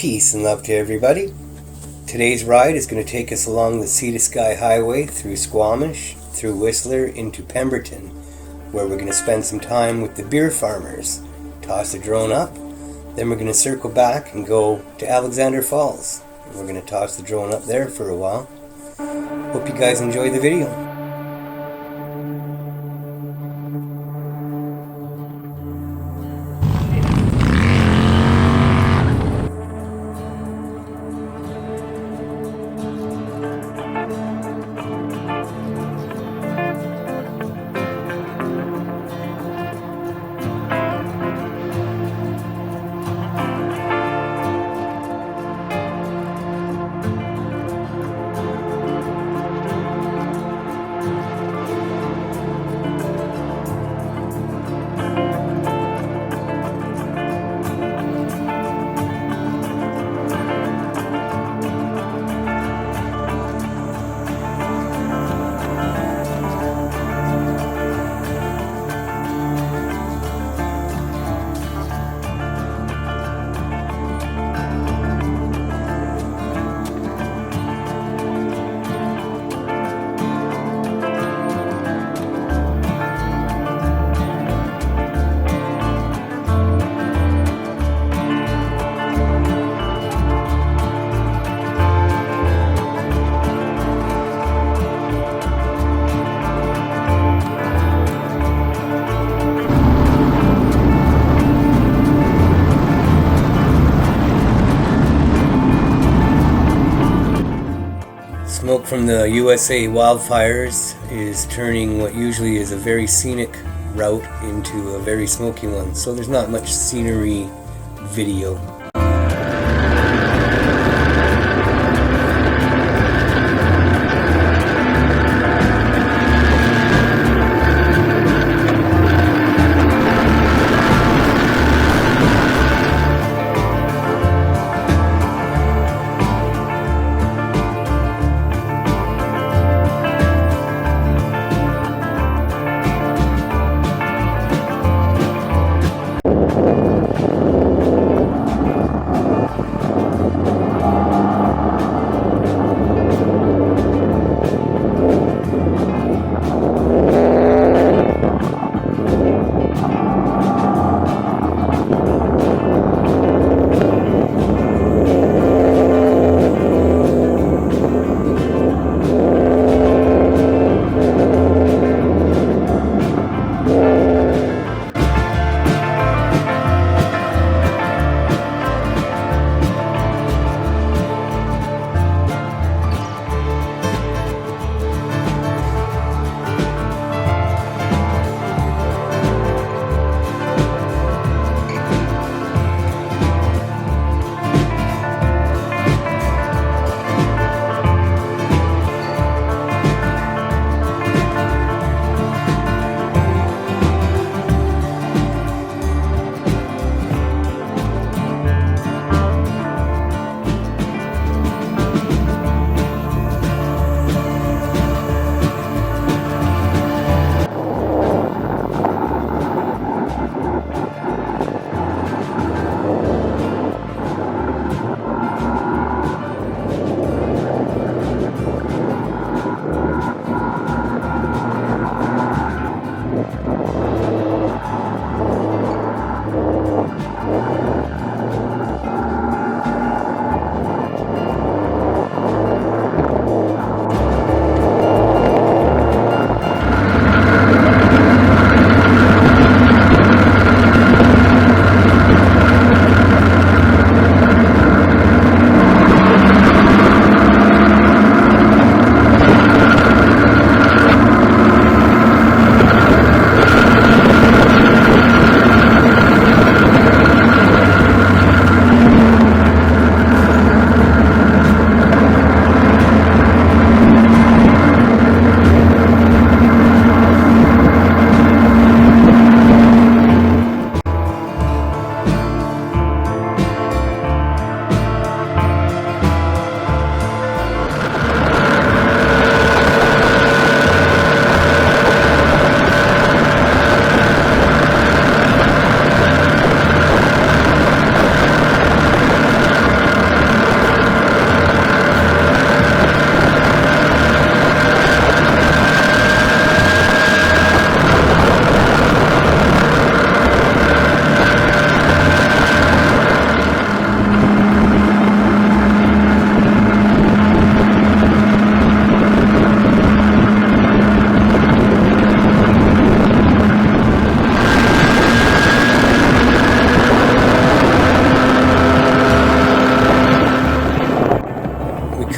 Peace and love to everybody. Today's ride is going to take us along the Sea to Sky Highway through Squamish, through Whistler, into Pemberton, where we're going to spend some time with the beer farmers, toss the drone up, then we're going to circle back and go to Alexander Falls. We're going to toss the drone up there for a while. Hope you guys enjoy the video. Smoke from the USA wildfires is turning what usually is a very scenic route into a very smoky one, so there's not much scenery video.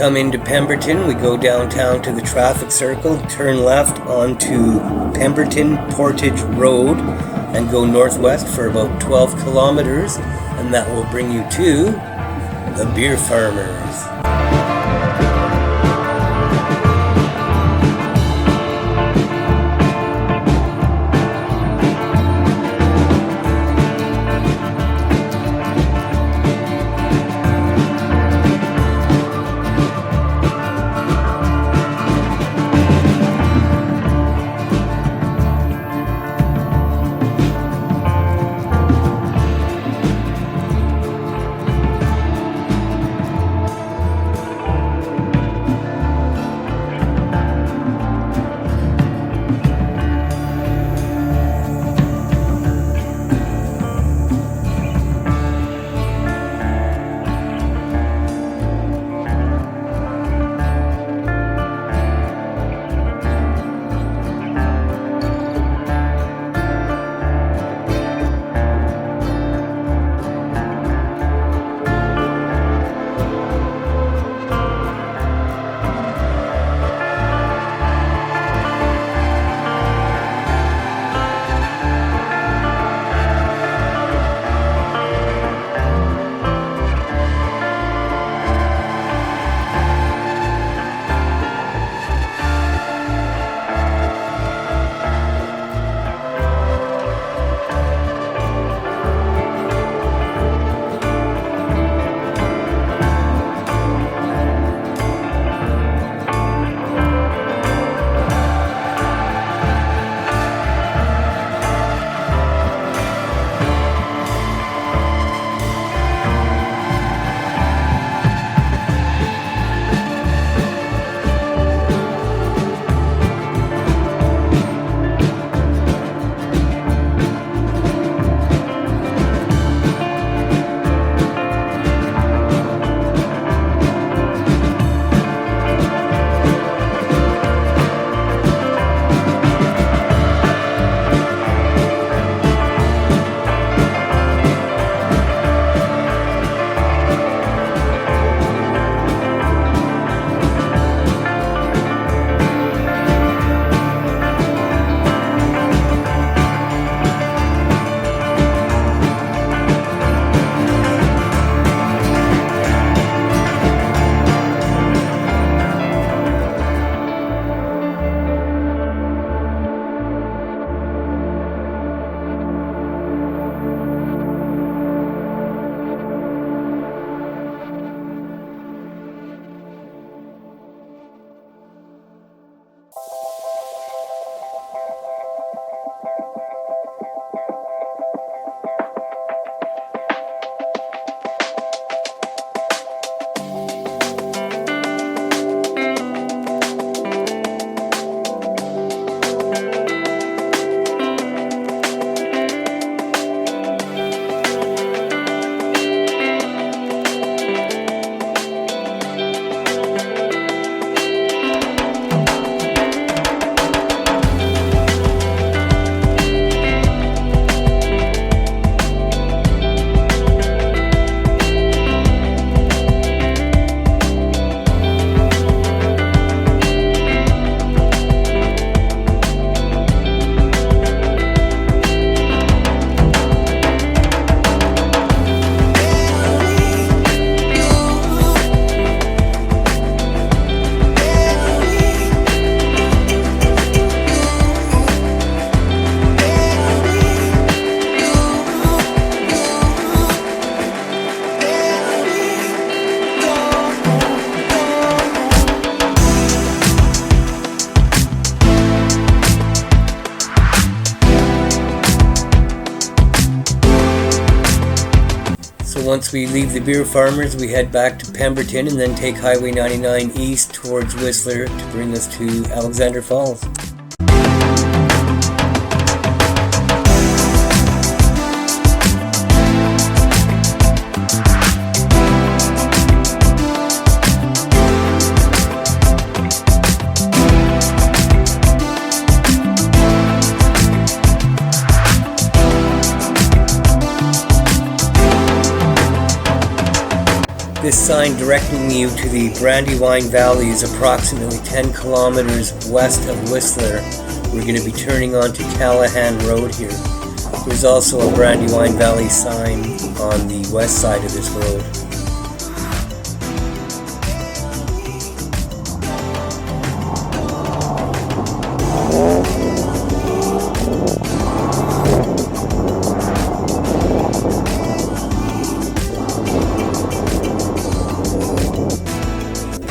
come into Pemberton, we go downtown to the traffic circle, turn left onto Pemberton Portage Road, and go northwest for about 12 kilometers, and that will bring you to the Beer Farmers. Once we leave the Beer Farmers, we head back to Pemberton and then take Highway 99 east towards Whistler to bring us to Alexander Falls. This sign directing you to the Brandywine Valley is approximately 10 kilometers west of Whistler. We're going to be turning onto Callahan Road here. There's also a Brandywine Valley sign on the west side of this road.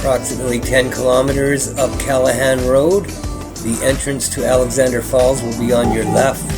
Approximately 10 kilometers up Callahan Road. The entrance to Alexander Falls will be on your left.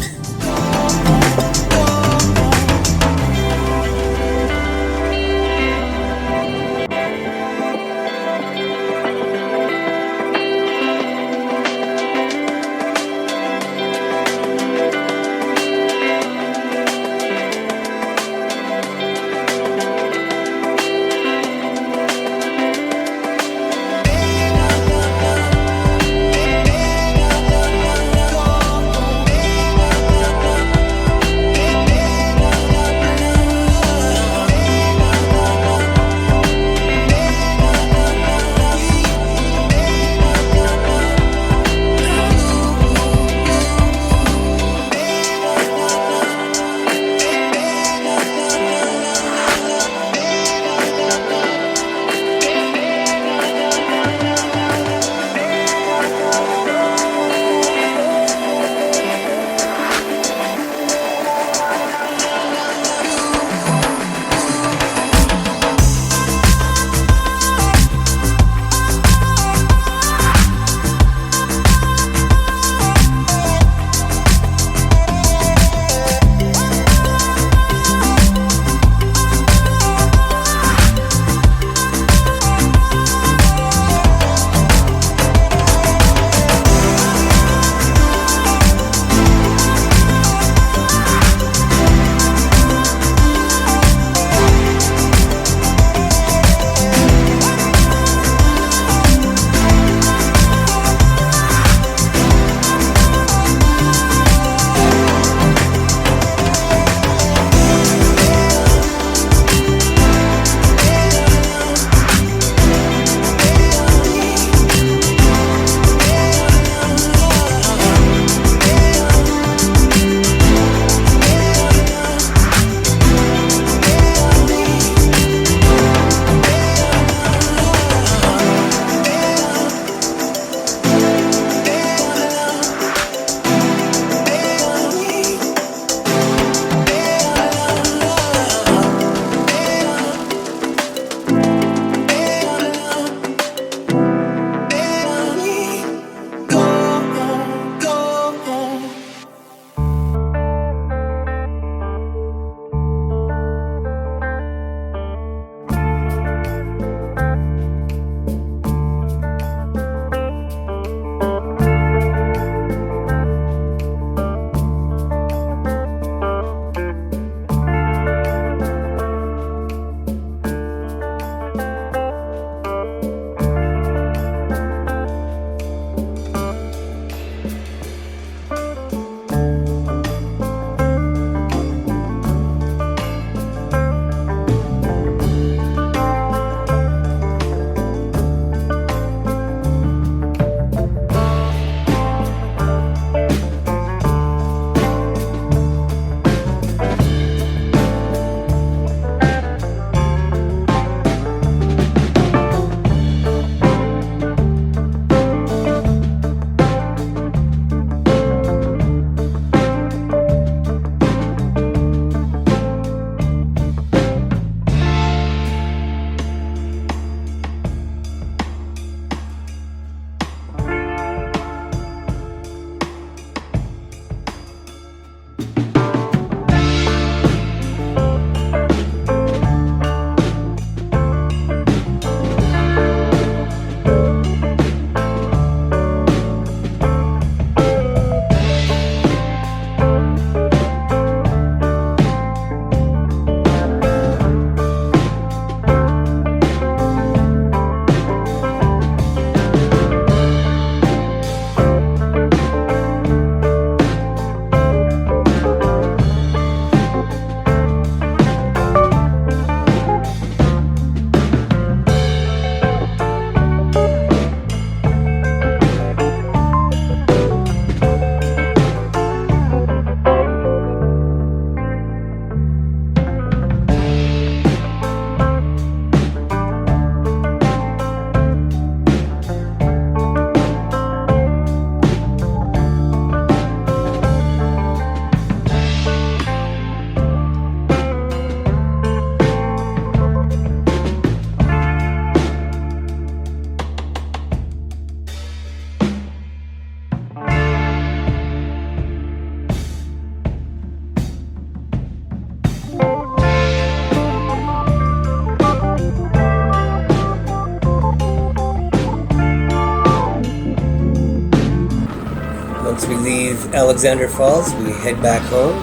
leave Alexander Falls, we head back home,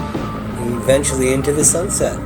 and eventually into the sunset.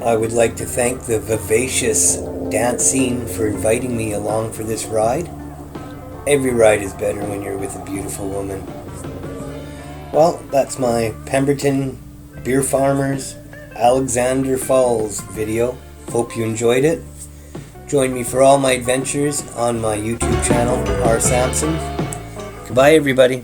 I would like to thank the vivacious dance scene for inviting me along for this ride. Every ride is better when you're with a beautiful woman. Well, that's my Pemberton Beer Farmers Alexander Falls video. Hope you enjoyed it. Join me for all my adventures on my YouTube channel, RSamson. Goodbye, everybody.